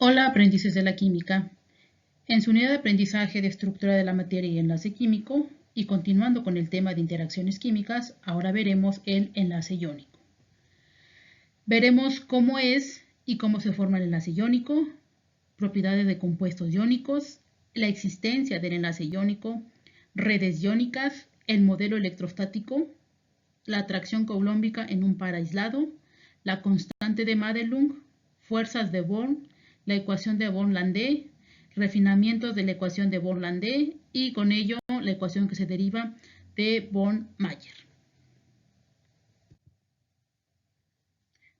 Hola, aprendices de la química. En su unidad de aprendizaje de estructura de la materia y enlace químico, y continuando con el tema de interacciones químicas, ahora veremos el enlace iónico. Veremos cómo es y cómo se forma el enlace iónico, propiedades de compuestos iónicos, la existencia del enlace iónico, redes iónicas, el modelo electrostático, la atracción coulombica en un par aislado, la constante de Madelung, fuerzas de Born, la ecuación de Born-Landé, refinamientos de la ecuación de Born-Landé y con ello la ecuación que se deriva de Born-Mayer.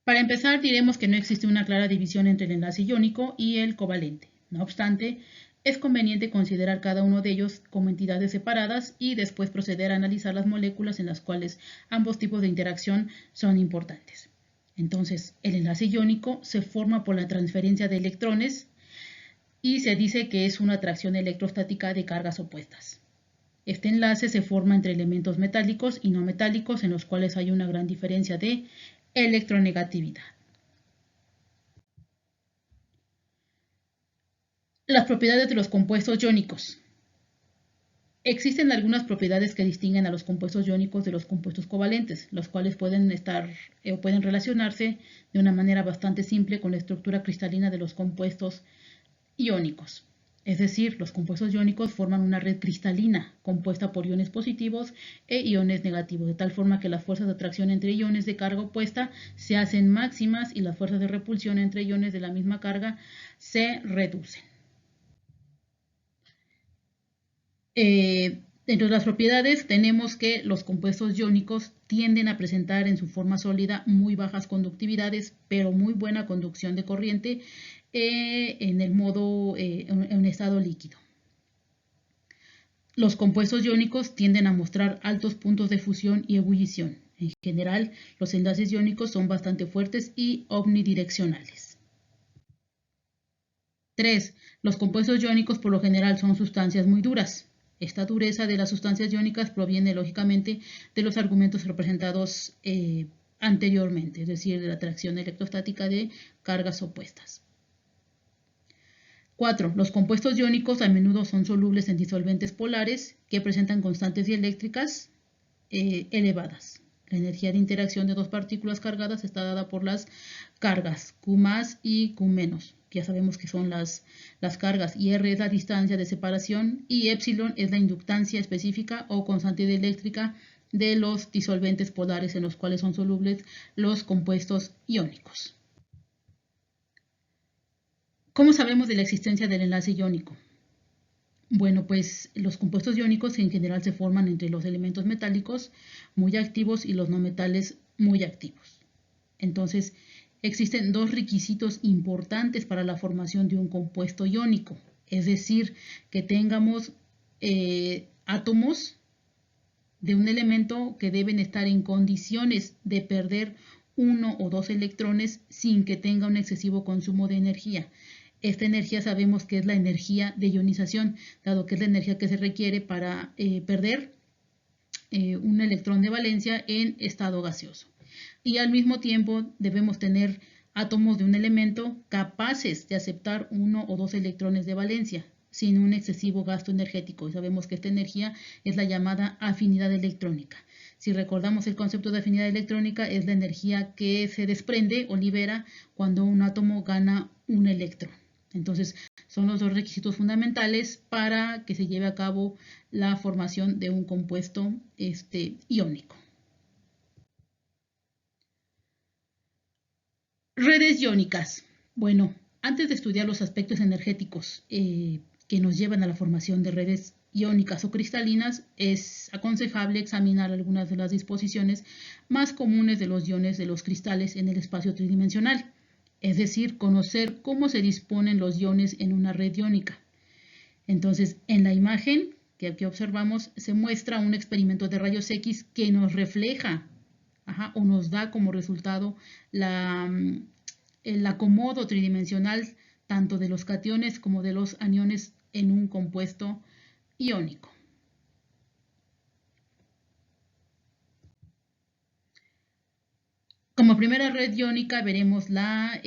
Para empezar, diremos que no existe una clara división entre el enlace iónico y el covalente. No obstante, es conveniente considerar cada uno de ellos como entidades separadas y después proceder a analizar las moléculas en las cuales ambos tipos de interacción son importantes. Entonces, el enlace iónico se forma por la transferencia de electrones y se dice que es una atracción electrostática de cargas opuestas. Este enlace se forma entre elementos metálicos y no metálicos en los cuales hay una gran diferencia de electronegatividad. Las propiedades de los compuestos iónicos. Existen algunas propiedades que distinguen a los compuestos iónicos de los compuestos covalentes, los cuales pueden estar o pueden relacionarse de una manera bastante simple con la estructura cristalina de los compuestos iónicos. Es decir, los compuestos iónicos forman una red cristalina compuesta por iones positivos e iones negativos, de tal forma que las fuerzas de atracción entre iones de carga opuesta se hacen máximas y las fuerzas de repulsión entre iones de la misma carga se reducen. Dentro de las propiedades tenemos que los compuestos iónicos tienden a presentar en su forma sólida muy bajas conductividades, pero muy buena conducción de corriente en el modo, en estado líquido. Los compuestos iónicos tienden a mostrar altos puntos de fusión y ebullición. En general, los enlaces iónicos son bastante fuertes y omnidireccionales. 3. Los compuestos iónicos por lo general son sustancias muy duras. Esta dureza de las sustancias iónicas proviene lógicamente de los argumentos representados anteriormente, es decir, de la atracción electrostática de cargas opuestas. 4. Los compuestos iónicos a menudo son solubles en disolventes polares que presentan constantes dieléctricas elevadas. La energía de interacción de dos partículas cargadas está dada por las cargas Q más y Q menos, que ya sabemos que son las cargas, y R es la distancia de separación y epsilon es la inductancia específica o constante dieléctrica de los disolventes polares en los cuales son solubles los compuestos iónicos. ¿Cómo sabemos de la existencia del enlace iónico? Bueno, pues los compuestos iónicos en general se forman entre los elementos metálicos muy activos y los no metales muy activos. Entonces, existen dos requisitos importantes para la formación de un compuesto iónico, es decir, que tengamos átomos de un elemento que deben estar en condiciones de perder uno o dos electrones sin que tenga un excesivo consumo de energía. Esta energía sabemos que es la energía de ionización, dado que es la energía que se requiere para perder un electrón de valencia en estado gaseoso. Y al mismo tiempo debemos tener átomos de un elemento capaces de aceptar uno o dos electrones de valencia sin un excesivo gasto energético. Y sabemos que esta energía es la llamada afinidad electrónica. Si recordamos el concepto de afinidad electrónica, es la energía que se desprende o libera cuando un átomo gana un electrón. Entonces, son los dos requisitos fundamentales para que se lleve a cabo la formación de un compuesto iónico. Redes iónicas. Bueno, antes de estudiar los aspectos energéticos que nos llevan a la formación de redes iónicas o cristalinas, es aconsejable examinar algunas de las disposiciones más comunes de los iones de los cristales en el espacio tridimensional, es decir, conocer cómo se disponen los iones en una red iónica. Entonces, en la imagen que aquí observamos se muestra un experimento de rayos X que nos refleja o nos da como resultado el acomodo tridimensional tanto de los cationes como de los aniones en un compuesto iónico. Como primera red iónica veremos la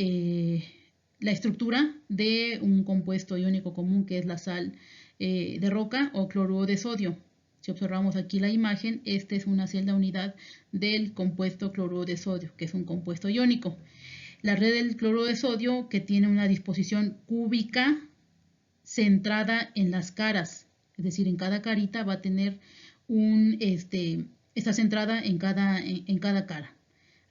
la estructura de un compuesto iónico común que es la sal de roca o cloruro de sodio. Si observamos aquí la imagen, esta es una celda unidad del compuesto cloruro de sodio, que es un compuesto iónico. La red del cloruro de sodio que tiene una disposición cúbica centrada en las caras, es decir, en cada carita va a tener está centrada en cada cara.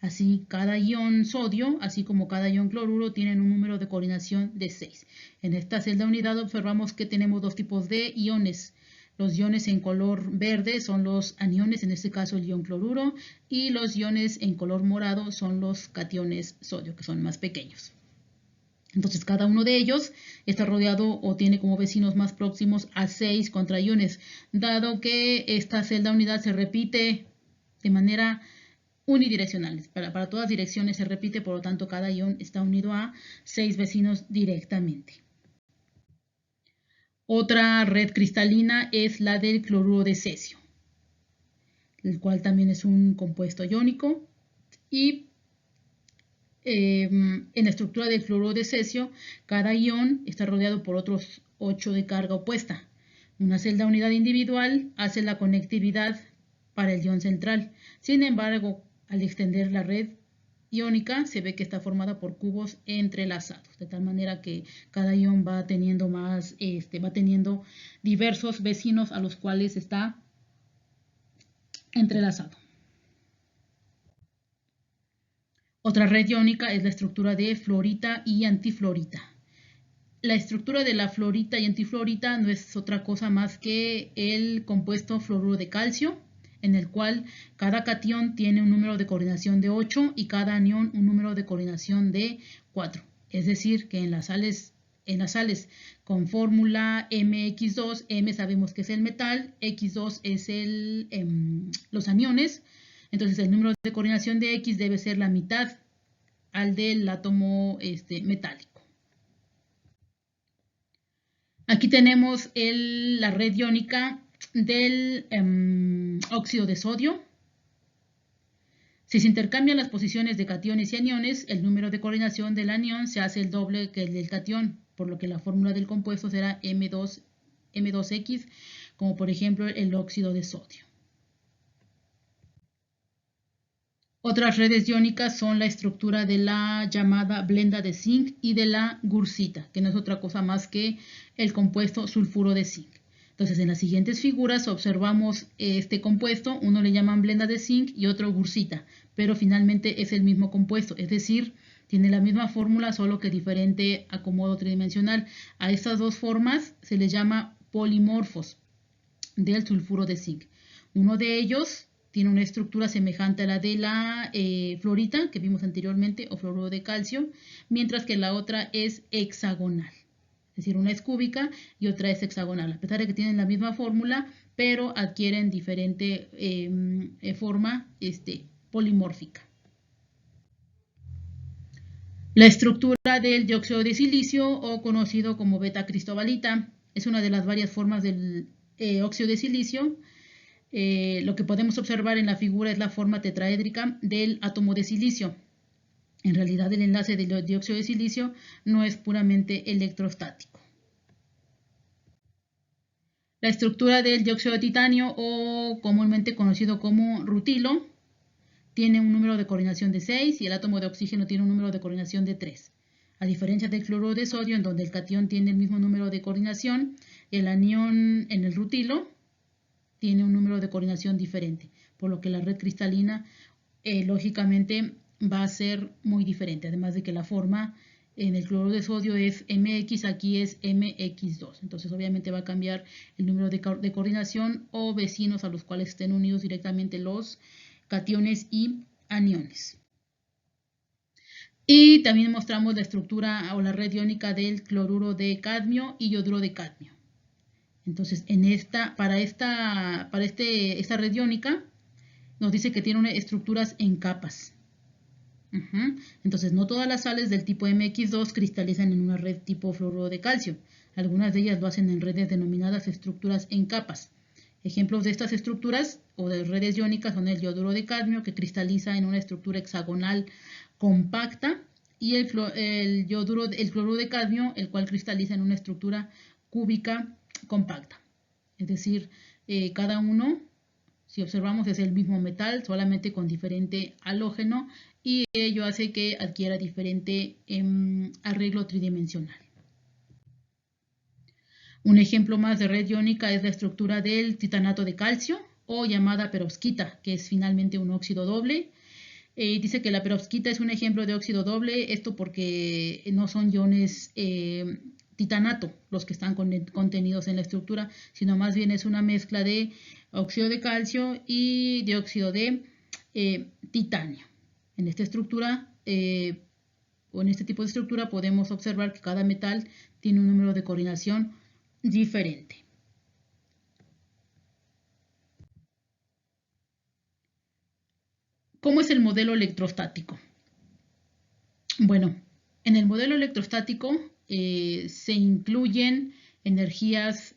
Así, cada ion sodio, así como cada ion cloruro, tienen un número de coordinación de 6. En esta celda unidad observamos que tenemos dos tipos de iones. Los iones en color verde son los aniones, en este caso el ion cloruro, y los iones en color morado son los cationes sodio, que son más pequeños. Entonces, cada uno de ellos está rodeado o tiene como vecinos más próximos a 6 contraiones, dado que esta celda unidad se repite de manera unidireccional. Para todas direcciones se repite, por lo tanto, cada ion está unido a 6 vecinos directamente. Otra red cristalina es la del cloruro de cesio, el cual también es un compuesto iónico y en la estructura del cloruro de cesio, cada ion está rodeado por otros 8 de carga opuesta. Una celda unidad individual hace la conectividad para el ion central. Sin embargo, al extender la red iónica, se ve que está formada por cubos entrelazados, de tal manera que cada ion va teniendo diversos vecinos a los cuales está entrelazado. Otra red iónica es la estructura de fluorita y antifluorita. La estructura de la fluorita y antifluorita no es otra cosa más que el compuesto fluoruro de calcio, en el cual cada catión tiene un número de coordinación de 8 y cada anión un número de coordinación de 4. Es decir, que en las sales con fórmula MX2, M sabemos que es el metal, X2 es los aniones. Entonces el número de coordinación de X debe ser la mitad al del átomo metálico. Aquí tenemos la red iónica del óxido de sodio. Si se intercambian las posiciones de cationes y aniones, el número de coordinación del anión se hace el doble que el del catión, por lo que la fórmula del compuesto será M2X, como por ejemplo el óxido de sodio. Otras redes iónicas son la estructura de la llamada blenda de zinc y de la gursita, que no es otra cosa más que el compuesto sulfuro de zinc. Entonces, en las siguientes figuras observamos este compuesto, uno le llaman blenda de zinc y otro gursita, pero finalmente es el mismo compuesto, es decir, tiene la misma fórmula, solo que diferente acomodo tridimensional. A estas dos formas se les llama polimorfos del sulfuro de zinc. Uno de ellos tiene una estructura semejante a la de la fluorita que vimos anteriormente, o fluoruro de calcio, mientras que la otra es hexagonal. Es decir, una es cúbica y otra es hexagonal, a pesar de que tienen la misma fórmula, pero adquieren diferente forma polimórfica. La estructura del dióxido de silicio, o conocido como beta-cristobalita, es una de las varias formas del óxido de silicio. Lo que podemos observar en la figura es la forma tetraédrica del átomo de silicio. En realidad, el enlace del dióxido de silicio no es puramente electrostático. La estructura del dióxido de titanio, o comúnmente conocido como rutilo, tiene un número de coordinación de 6 y el átomo de oxígeno tiene un número de coordinación de 3. A diferencia del cloruro de sodio, en donde el catión tiene el mismo número de coordinación, el anión en el rutilo tiene un número de coordinación diferente, por lo que la red cristalina lógicamente va a ser muy diferente, además de que la forma en el cloruro de sodio es MX, aquí es MX2, entonces obviamente va a cambiar el número de coordinación o vecinos a los cuales estén unidos directamente los cationes y aniones. Y también mostramos la estructura o la red iónica del cloruro de cadmio y yoduro de cadmio. Entonces, esta red iónica nos dice que tiene estructuras en capas. Entonces, no todas las sales del tipo MX2 cristalizan en una red tipo fluoruro de calcio. Algunas de ellas lo hacen en redes denominadas estructuras en capas. Ejemplos de estas estructuras o de redes iónicas son el yoduro de cadmio, que cristaliza en una estructura hexagonal compacta, y el cloruro de cadmio, el cual cristaliza en una estructura cúbica compacta. Es decir, cada uno, si observamos, es el mismo metal, solamente con diferente halógeno, y ello hace que adquiera diferente arreglo tridimensional. Un ejemplo más de red iónica es la estructura del titanato de calcio, o llamada perovskita, que es finalmente un óxido doble. Dice que la perovskita es un ejemplo de óxido doble, esto porque no son iones titanato los que están contenidos en la estructura, sino más bien es una mezcla de óxido de calcio y dióxido de titanio. En esta estructura, o en este tipo de estructura, podemos observar que cada metal tiene un número de coordinación diferente. ¿Cómo es el modelo electrostático? Bueno, en el modelo electrostático se incluyen energías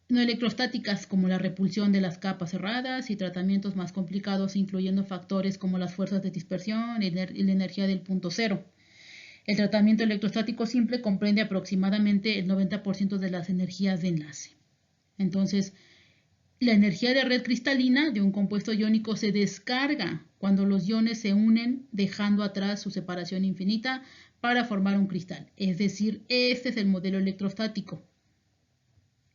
no electrostáticas como la repulsión de las capas cerradas y tratamientos más complicados, incluyendo factores como las fuerzas de dispersión y la energía del punto cero. El tratamiento electrostático simple comprende aproximadamente el 90% de las energías de enlace. Entonces, la energía de red cristalina de un compuesto iónico se descarga cuando los iones se unen, dejando atrás su separación infinita para formar un cristal. Es decir, este es el modelo electrostático.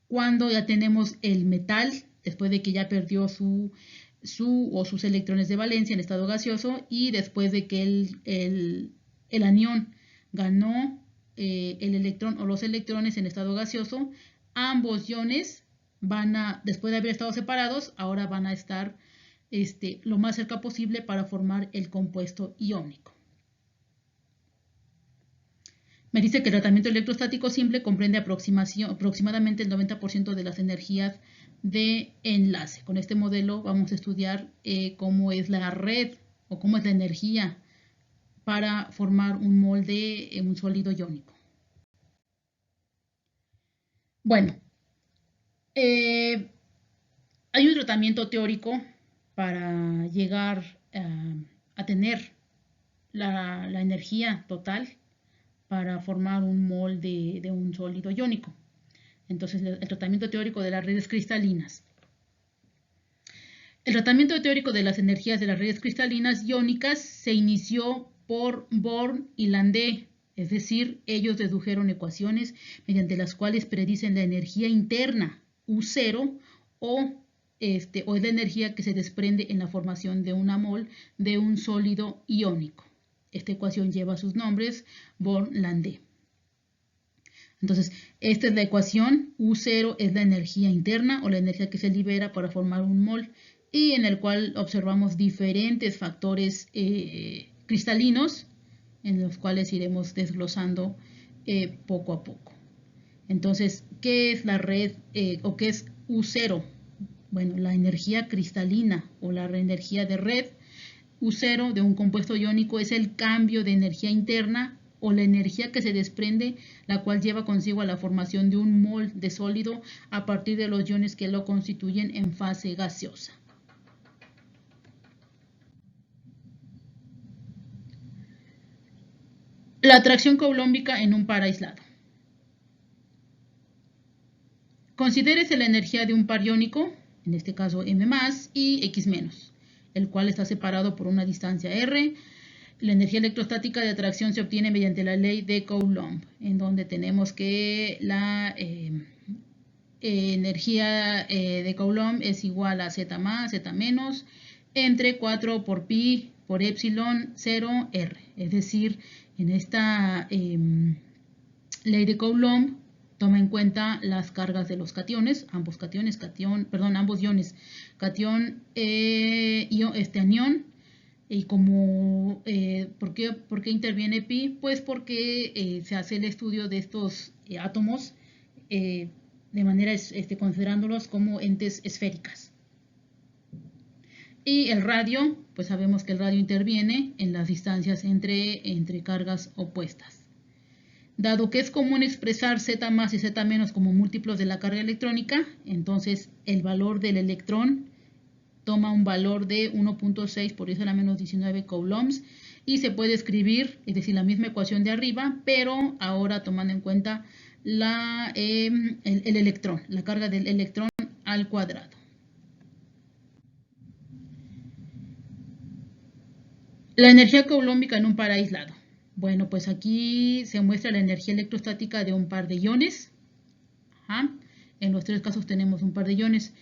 Cuando ya tenemos el metal, después de que ya perdió sus electrones de valencia en estado gaseoso, y después de que el anión ganó el electrón o los electrones en estado gaseoso, ambos iones después de haber estado separados, ahora van a estar lo más cerca posible para formar el compuesto iónico. Me dice que el tratamiento electrostático simple comprende aproximadamente el 90% de las energías de enlace. Con este modelo vamos a estudiar cómo es la red o cómo es la energía para formar un molde en un sólido iónico. Bueno, hay un tratamiento teórico para llegar a tener la energía total para formar un molde de un sólido iónico. Entonces, el tratamiento teórico de las redes cristalinas. El tratamiento teórico de las energías de las redes cristalinas iónicas se inició por Born y Landé, es decir, ellos dedujeron ecuaciones mediante las cuales predicen la energía interna U0 o es la energía que se desprende en la formación de una mol de un sólido iónico. Esta ecuación lleva sus nombres, Born-Landé. Entonces, esta es la ecuación. U0 es la energía interna o la energía que se libera para formar un mol, y en el cual observamos diferentes factores cristalinos, en los cuales iremos desglosando poco a poco. Entonces, ¿qué es la red o qué es U0? Bueno, la energía cristalina o la energía de red. U0 de un compuesto iónico es el cambio de energía interna o la energía que se desprende, la cual lleva consigo a la formación de un mol de sólido a partir de los iones que lo constituyen en fase gaseosa. La atracción coulombica en un par aislado. Considérese la energía de un par iónico, en este caso M+, y X-, el cual está separado por una distancia R. La energía electrostática de atracción se obtiene mediante la ley de Coulomb, en donde tenemos que la energía de Coulomb es igual a Z+, Z-, entre 4 por pi por epsilon 0 R. Es decir, en esta ley de Coulomb toma en cuenta las cargas de los cationes, ambos iones, catión anión. Y como, ¿por qué interviene pi? Pues porque se hace el estudio de estos átomos de manera considerándolos como entes esféricas. Y el radio, pues sabemos que el radio interviene en las distancias entre cargas opuestas. Dado que es común expresar Z+ y Z- como múltiplos de la carga electrónica, entonces el valor del electrón toma un valor de 1.6 por 10⁻⁻19 coulombs, y se puede escribir, es decir, la misma ecuación de arriba, pero ahora tomando en cuenta el electrón, la carga del electrón al cuadrado. La energía coulombica en un par aislado. Bueno, pues aquí se muestra la energía electrostática de un par de iones. Ajá. En los tres casos tenemos un par de iones.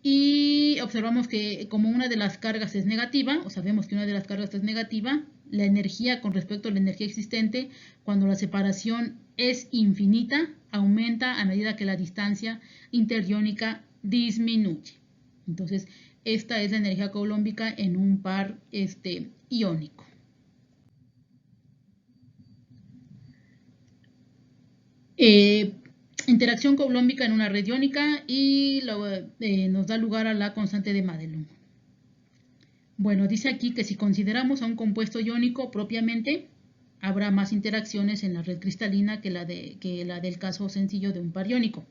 Y observamos que como una de las cargas es negativa, o sabemos que una de las cargas es negativa, la energía con respecto a la energía existente, cuando la separación es infinita, aumenta a medida que la distancia interiónica disminuye. Entonces, esta es la energía coulombica en un par iónico. Interacción coulombica en una red iónica y nos da lugar a la constante de Madelung. Bueno, dice aquí que si consideramos a un compuesto iónico propiamente, habrá más interacciones en la red cristalina que la del caso sencillo de un par iónico.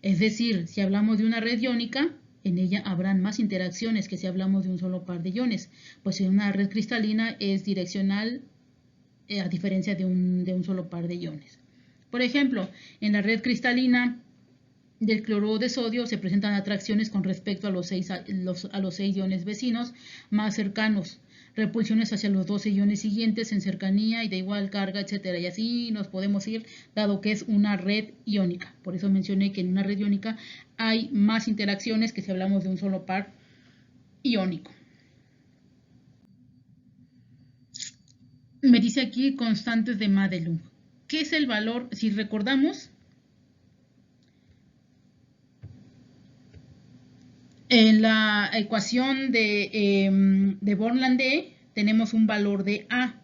Es decir, si hablamos de una red iónica, en ella habrán más interacciones que si hablamos de un solo par de iones, pues en una red cristalina es direccional a diferencia de un solo par de iones. Por ejemplo, en la red cristalina del cloruro de sodio se presentan atracciones con respecto a los 6 iones vecinos más cercanos, repulsiones hacia los 12 iones siguientes en cercanía y de igual carga, etc. Y así nos podemos ir, dado que es una red iónica. Por eso mencioné que en una red iónica hay más interacciones que si hablamos de un solo par iónico. Me dice aquí constantes de Madelung. ¿Qué es el valor? Si recordamos, en la ecuación de Born-Landé tenemos un valor de A.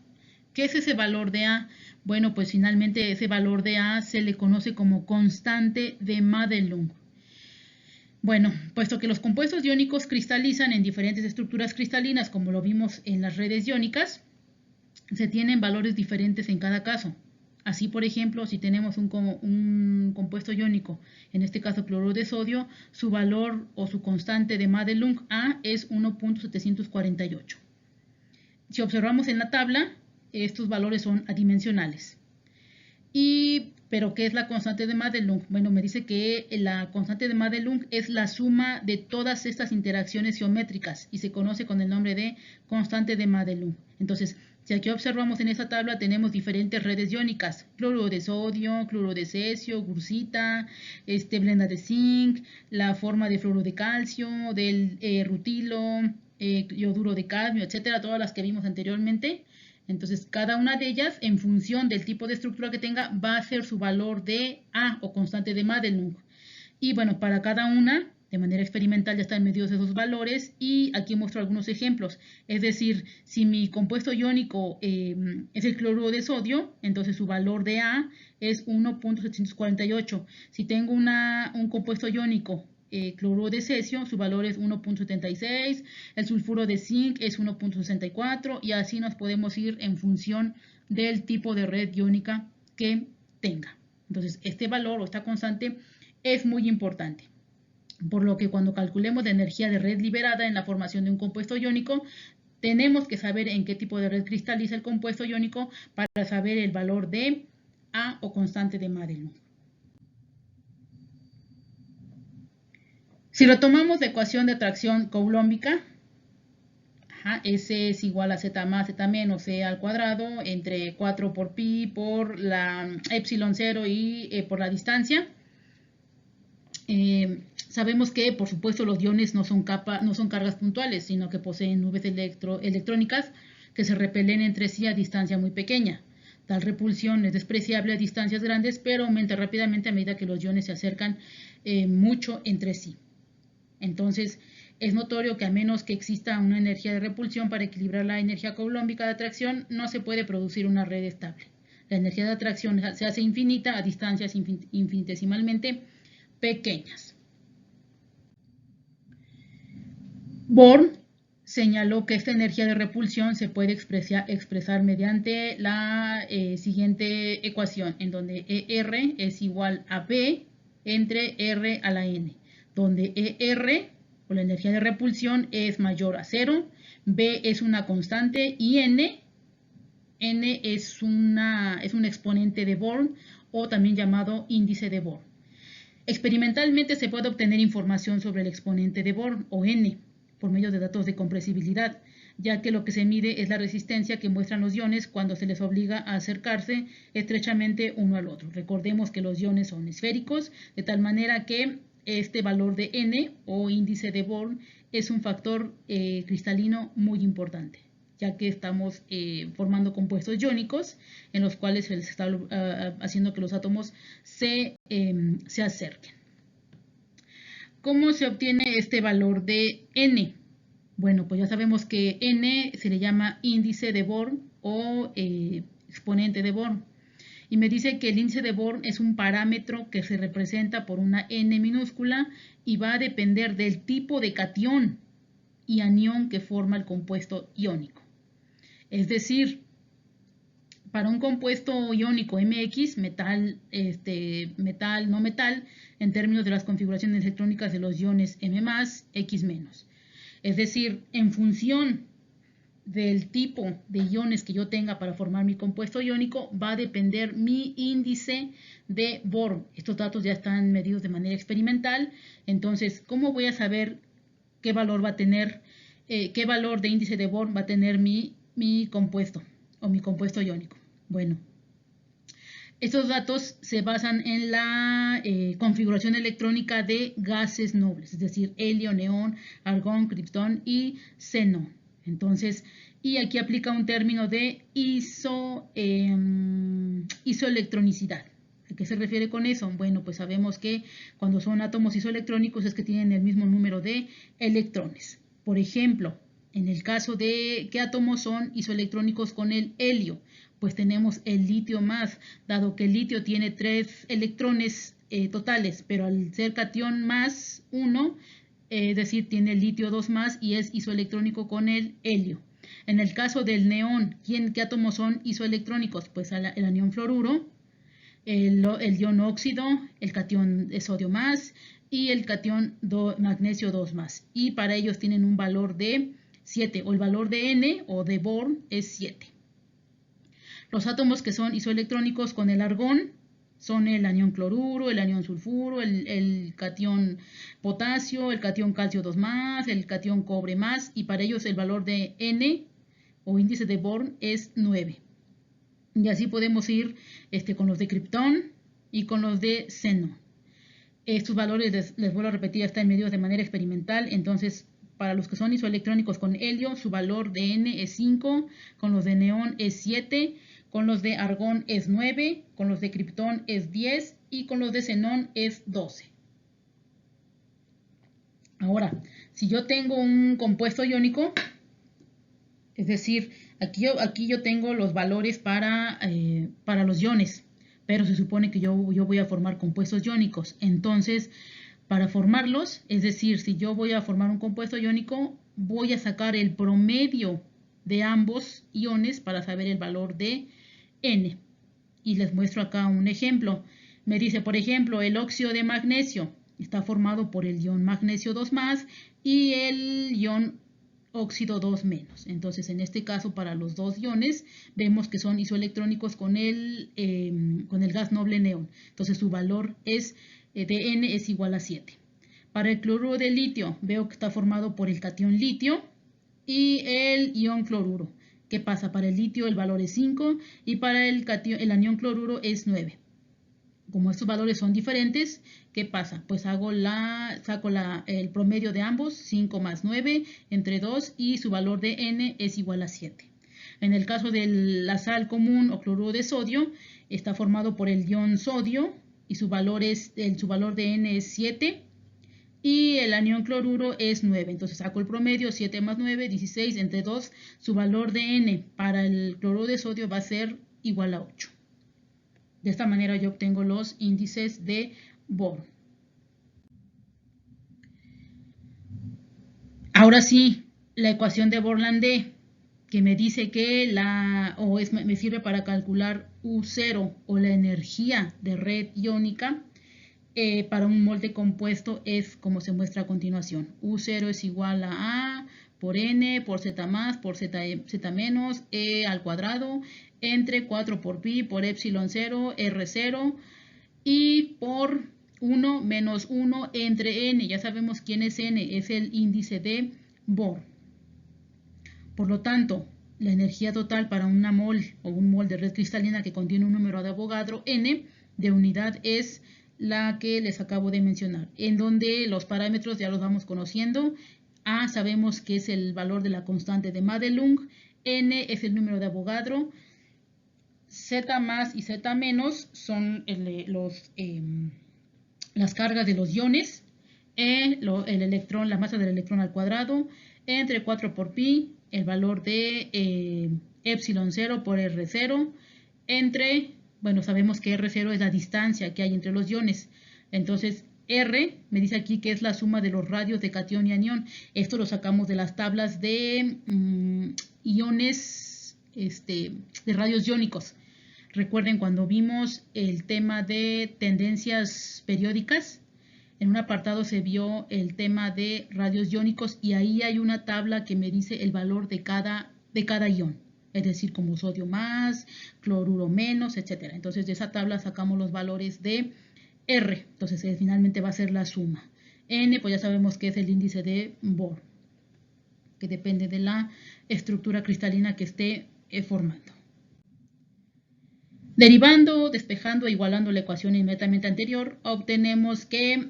¿Qué es ese valor de A? Bueno, pues finalmente ese valor de A se le conoce como constante de Madelung. Bueno, puesto que los compuestos iónicos cristalizan en diferentes estructuras cristalinas, como lo vimos en las redes iónicas, se tienen valores diferentes en cada caso. Así, por ejemplo, si tenemos un compuesto iónico, en este caso cloruro de sodio, su valor o su constante de Madelung A es 1.748. Si observamos en la tabla, estos valores son adimensionales. ¿Pero qué es la constante de Madelung? Bueno, me dice que la constante de Madelung es la suma de todas estas interacciones geométricas y se conoce con el nombre de constante de Madelung. Entonces, si aquí observamos en esta tabla, tenemos diferentes redes iónicas: cloruro de sodio, cloruro de cesio, gursita, blenda de zinc, la forma de fluoruro de calcio, del rutilo, yoduro de cadmio, etcétera, todas las que vimos anteriormente. Entonces, cada una de ellas, en función del tipo de estructura que tenga, va a ser su valor de A o constante de Madelung. Y bueno, para cada una, de manera experimental, ya están medidos esos valores y aquí muestro algunos ejemplos. Es decir, si mi compuesto iónico es el cloruro de sodio, entonces su valor de A es 1.748. Si tengo un compuesto iónico cloruro de cesio, su valor es 1.76, el sulfuro de zinc es 1.64 y así nos podemos ir en función del tipo de red iónica que tenga. Entonces, este valor o esta constante es muy importante, por lo que cuando calculemos la energía de red liberada en la formación de un compuesto iónico, tenemos que saber en qué tipo de red cristaliza el compuesto iónico para saber el valor de A o constante de Madelung. Si retomamos la ecuación de atracción coulombica, S es igual a Z más Z menos C al cuadrado entre 4 por pi por la epsilon 0 y por la distancia. Sabemos que, por supuesto, los iones no son cargas puntuales, sino que poseen nubes electrónicas que se repelen entre sí a distancia muy pequeña. Tal repulsión es despreciable a distancias grandes, pero aumenta rápidamente a medida que los iones se acercan mucho entre sí. Entonces, es notorio que a menos que exista una energía de repulsión para equilibrar la energía coulombica de atracción, no se puede producir una red estable. La energía de atracción se hace infinita a distancias infinitesimalmente pequeñas. Born señaló que esta energía de repulsión se puede expresar mediante la siguiente ecuación, en donde ER es igual a B entre R a la N, donde ER, o la energía de repulsión, es mayor a 0, B es una constante y N N es un exponente de Born o también llamado índice de Born. Experimentalmente se puede obtener información sobre el exponente de Born o N por medio de datos de compresibilidad, ya que lo que se mide es la resistencia que muestran los iones cuando se les obliga a acercarse estrechamente uno al otro. Recordemos que los iones son esféricos, de tal manera que este valor de N o índice de Born es un factor cristalino muy importante, ya que estamos formando compuestos iónicos en los cuales se está haciendo que los átomos se acerquen. ¿Cómo se obtiene este valor de N? Bueno, pues ya sabemos que N se le llama índice de Born o exponente de Born. Y me dice que el índice de Born es un parámetro que se representa por una N minúscula y va a depender del tipo de catión y anión que forma el compuesto iónico. Es decir, para un compuesto iónico MX, metal, no metal, en términos de las configuraciones electrónicas de los iones M+, X-. Es decir, en función del tipo de iones que yo tenga para formar mi compuesto iónico, va a depender mi índice de Born. Estos datos ya están medidos de manera experimental. Entonces, ¿cómo voy a saber qué valor va a tener, qué valor de índice de Born va a tener mi compuesto o mi compuesto iónico? Bueno, estos datos se basan en la configuración electrónica de gases nobles, es decir, helio, neón, argón, criptón y xenón. Entonces, y aquí aplica un término de isoelectronicidad. ¿A qué se refiere con eso? Bueno, pues sabemos que cuando son átomos isoelectrónicos es que tienen el mismo número de electrones. Por ejemplo, en el caso de qué átomos son isoelectrónicos con el helio, pues tenemos el litio más, dado que el litio tiene 3 electrones totales, pero al ser catión más 1, es decir, tiene el litio 2 más y es isoelectrónico con el helio. En el caso del neón, ¿qué átomos son isoelectrónicos? Pues el anión fluoruro, el ion óxido, el catión de sodio más y el catión magnesio 2 más. Y para ellos tienen un valor de 7, o el valor de N o de Born es 7. Los átomos que son isoelectrónicos con el argón son el anión cloruro, el anión sulfuro, el catión potasio, el catión calcio 2 más, el catión cobre más, y para ellos el valor de N o índice de Born es 9. Y así podemos ir con los de criptón y con los de xenón. Estos valores, les vuelvo a repetir, están medidos de manera experimental. Entonces, para los que son isoelectrónicos con helio, su valor de N es 5, con los de neón es 7, con los de argón es 9, con los de criptón es 10 y con los de xenón es 12. Ahora, si yo tengo un compuesto iónico, es decir, aquí yo tengo los valores para los iones, pero se supone que yo voy a formar compuestos iónicos. Entonces, para formarlos, es decir, si yo voy a formar un compuesto iónico, voy a sacar el promedio de ambos iones para saber el valor de N. Y les muestro acá un ejemplo. Me dice, por ejemplo, el óxido de magnesio está formado por el ion magnesio 2 más y el ion óxido 2 menos. Entonces, en este caso, para los dos iones, vemos que son isoelectrónicos con el gas noble neón. Entonces, su valor es de N es igual a 7. Para el cloruro de litio, veo que está formado por el catión litio y el ion cloruro. ¿Qué pasa? Para el litio el valor es 5 y para el anión cloruro es 9. Como estos valores son diferentes, ¿qué pasa? Pues saco el promedio de ambos, 5 más 9, entre 2, y su valor de N es igual a 7. En el caso de la sal común o cloruro de sodio, está formado por el ion sodio y su valor de N es 7 y el anión cloruro es 9. Entonces saco el promedio, 7 más 9, 16, entre 2, su valor de N para el cloruro de sodio va a ser igual a 8. De esta manera yo obtengo los índices de Born. Ahora sí, la ecuación de Born-Landé, que me dice que me sirve para calcular U0 o la energía de red iónica para un molde compuesto es como se muestra a continuación. U0 es igual a por N, por Z más, por Z menos, E al cuadrado, entre 4 por pi por epsilon 0, R0 y por 1 menos 1 entre n. Ya sabemos quién es n, es el índice de Bohr. Por lo tanto, la energía total para una mol o un mol de red cristalina que contiene un número de Avogadro n de unidad es la que les acabo de mencionar, en donde los parámetros ya los vamos conociendo. A sabemos que es el valor de la constante de Madelung, n es el número de Avogadro, Z más y Z menos son las cargas de los iones, el electrón, la masa del electrón al cuadrado, entre 4 por pi, el valor de epsilon 0 por R0, entre, bueno, sabemos que R0 es la distancia que hay entre los iones, entonces R me dice aquí que es la suma de los radios de catión y anión. Esto lo sacamos de las tablas de iones, de radios iónicos. Recuerden cuando vimos el tema de tendencias periódicas, en un apartado se vio el tema de radios iónicos y ahí hay una tabla que me dice el valor de cada ion, es decir, como sodio más, cloruro menos, etc. Entonces de esa tabla sacamos los valores de R, entonces finalmente va a ser la suma. N, pues ya sabemos que es el índice de Bohr, que depende de la estructura cristalina que esté formando. Derivando, despejando e igualando la ecuación inmediatamente anterior, obtenemos que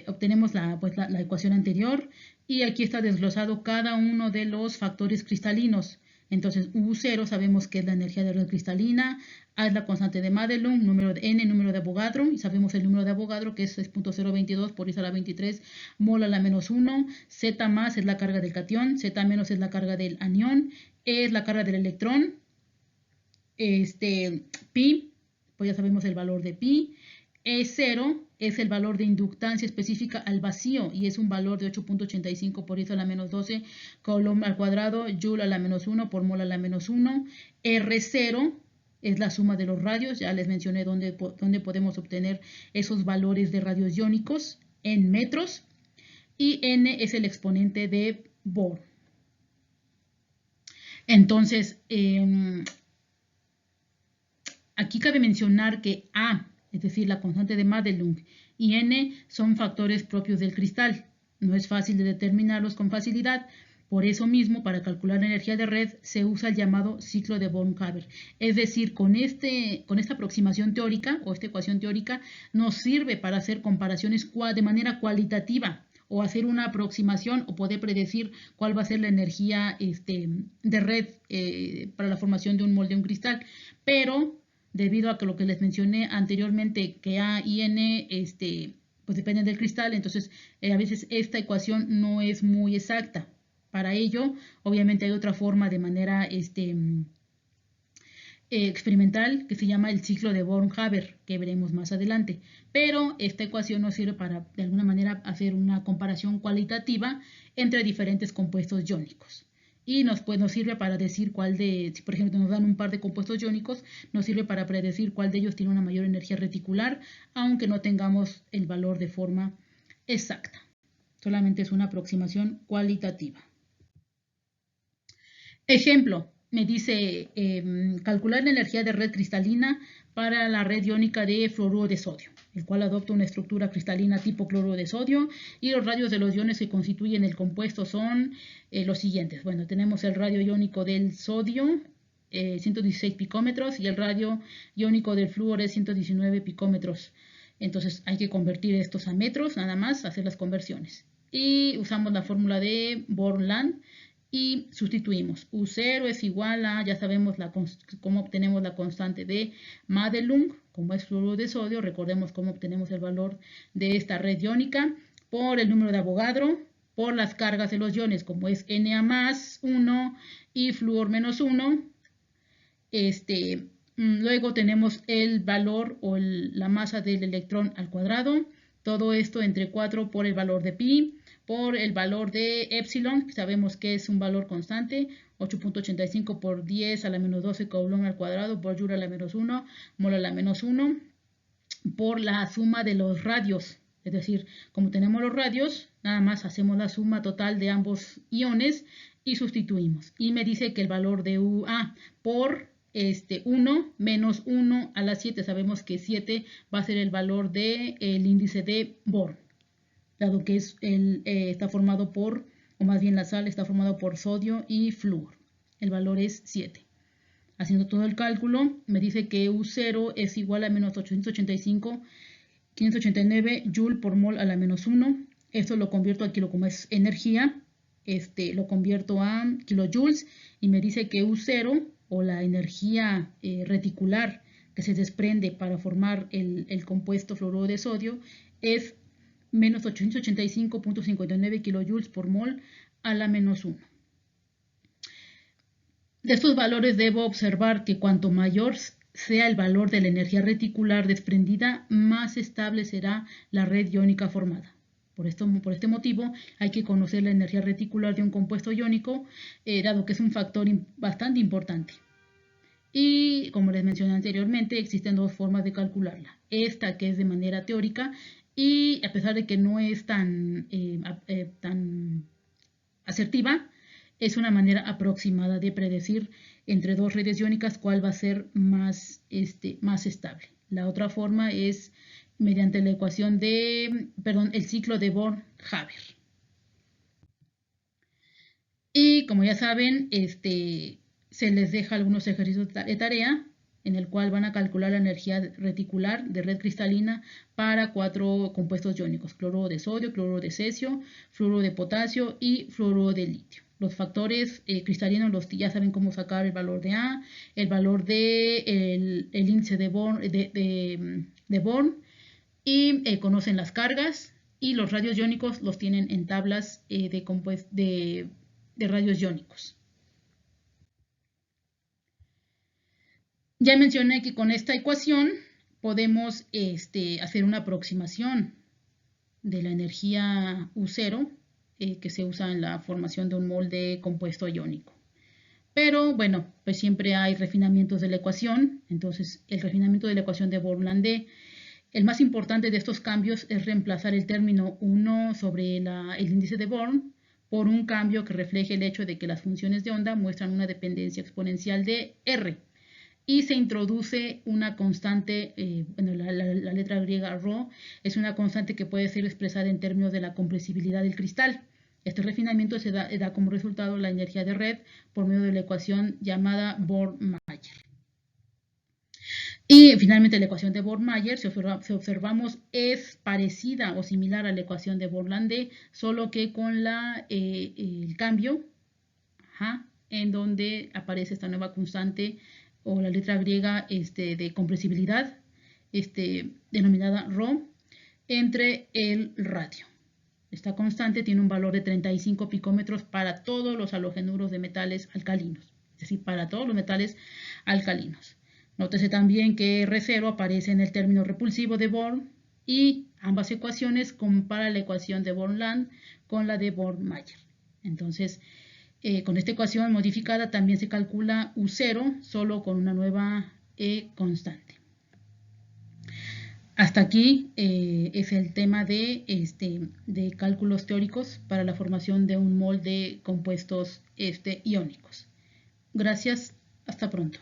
obtenemos la ecuación anterior y aquí está desglosado cada uno de los factores cristalinos. Entonces, U0 sabemos que es la energía de red cristalina, A es la constante de Madelung, número de N, número de Avogadro, y sabemos el número de Avogadro que es 6.022 por 10 a la 23 mol a la menos 1, Z más es la carga del catión, Z menos es la carga del anión, E es la carga del electrón, pi, pues ya sabemos el valor de pi, E0 es el valor de inductancia específica al vacío y es un valor de 8.85 por 10 a la menos 12 coulomb al cuadrado, joule a la menos 1 por mol a la menos 1. R0 es la suma de los radios, ya les mencioné dónde podemos obtener esos valores de radios iónicos en metros. Y N es el exponente de Bohr. Entonces, aquí cabe mencionar que A, es decir, la constante de Madelung, y N son factores propios del cristal. No es fácil de determinarlos con facilidad. Por eso mismo, para calcular la energía de red, se usa el llamado ciclo de Born-Haber. Es decir, con esta aproximación teórica o esta ecuación teórica nos sirve para hacer comparaciones de manera cualitativa o hacer una aproximación o poder predecir cuál va a ser la energía de red para la formación de un molde de un cristal. Pero debido a que lo que les mencioné anteriormente, que A y N pues dependen del cristal, entonces a veces esta ecuación no es muy exacta. Para ello, obviamente hay otra forma de manera experimental que se llama el ciclo de Born-Haber, que veremos más adelante. Pero esta ecuación nos sirve para, de alguna manera, hacer una comparación cualitativa entre diferentes compuestos iónicos. Y nos sirve para decir cuál si por ejemplo nos dan un par de compuestos iónicos, nos sirve para predecir cuál de ellos tiene una mayor energía reticular, aunque no tengamos el valor de forma exacta. Solamente es una aproximación cualitativa. Ejemplo, me dice calcular la energía de red cristalina para la red iónica de fluoruro de sodio, el cual adopta una estructura cristalina tipo cloruro de sodio, y los radios de los iones que constituyen el compuesto son los siguientes. Bueno, tenemos el radio iónico del sodio, 116 picómetros, y el radio iónico del flúor es 119 picómetros. Entonces hay que convertir estos a metros, nada más, hacer las conversiones. Y usamos la fórmula de Born-Land y sustituimos. U0 es igual a, ya sabemos cómo obtenemos la constante de Madelung, como es fluoruro de sodio, recordemos cómo obtenemos el valor de esta red iónica, por el número de Avogadro, por las cargas de los iones, como es Na más 1 y flúor menos 1. Luego tenemos el valor o la masa del electrón al cuadrado, todo esto entre 4 por el valor de pi, por el valor de epsilon, sabemos que es un valor constante, 8.85 por 10 a la menos 12 coulomb al cuadrado por joule a la menos 1, mol a la menos 1, por la suma de los radios. Es decir, como tenemos los radios, nada más hacemos la suma total de ambos iones y sustituimos. Y me dice que el valor de UA por 1 menos 1 a la 7, sabemos que 7 va a ser el valor del índice de Born, dado que está formado por, o más bien la sal está formado por sodio y flúor. El valor es 7. Haciendo todo el cálculo, me dice que U0 es igual a menos 589 Joule por mol a la menos 1. Esto lo convierto aquí, como es energía, lo convierto a kilojoules y me dice que U0, o la energía reticular que se desprende para formar el compuesto fluoruro de sodio, es menos 885.59 kilojoules por mol a la menos 1. De estos valores debo observar que cuanto mayor sea el valor de la energía reticular desprendida, más estable será la red iónica formada. Por este motivo, hay que conocer la energía reticular de un compuesto iónico, dado que es un factor bastante importante. Y como les mencioné anteriormente, existen dos formas de calcularla. Esta, que es de manera teórica, y a pesar de que no es tan asertiva, es una manera aproximada de predecir entre dos redes iónicas cuál va a ser más estable. La otra forma es mediante la ecuación el ciclo de Born-Haber. Y como ya saben, se les deja algunos ejercicios de tarea en el cual van a calcular la energía reticular de red cristalina para 4 compuestos iónicos: cloruro de sodio, cloruro de cesio, fluoruro de potasio y fluoruro de litio. Los factores cristalinos ya saben cómo sacar el valor de A, el valor de el índice de Born, y conocen las cargas, y los radios iónicos los tienen en tablas de radios iónicos. Ya mencioné que con esta ecuación podemos hacer una aproximación de la energía U0 que se usa en la formación de un mol de compuesto iónico. Pero bueno, pues siempre hay refinamientos de la ecuación. Entonces, el refinamiento de la ecuación de Born-Landé, el más importante de estos cambios es reemplazar el término 1 sobre el índice de Born por un cambio que refleje el hecho de que las funciones de onda muestran una dependencia exponencial de R. Y se introduce una constante, la letra griega ρ es una constante que puede ser expresada en términos de la compresibilidad del cristal. Este refinamiento da como resultado la energía de red por medio de la ecuación llamada Born-Mayer. Y finalmente la ecuación de Born-Mayer, si observamos, es parecida o similar a la ecuación de Born-Landé, solo que con el cambio, en donde aparece esta nueva constante o la letra griega de compresibilidad, denominada ρ, entre el radio. Esta constante tiene un valor de 35 picómetros para todos los halogenuros de metales alcalinos, es decir, para todos los metales alcalinos. Nótese también que R0 aparece en el término repulsivo de Born, y ambas ecuaciones comparan la ecuación de Born-Land con la de Born-Mayer. Entonces, con esta ecuación modificada también se calcula U0 solo con una nueva constante. Hasta aquí es el tema de cálculos teóricos para la formación de un mol de compuestos iónicos. Gracias, hasta pronto.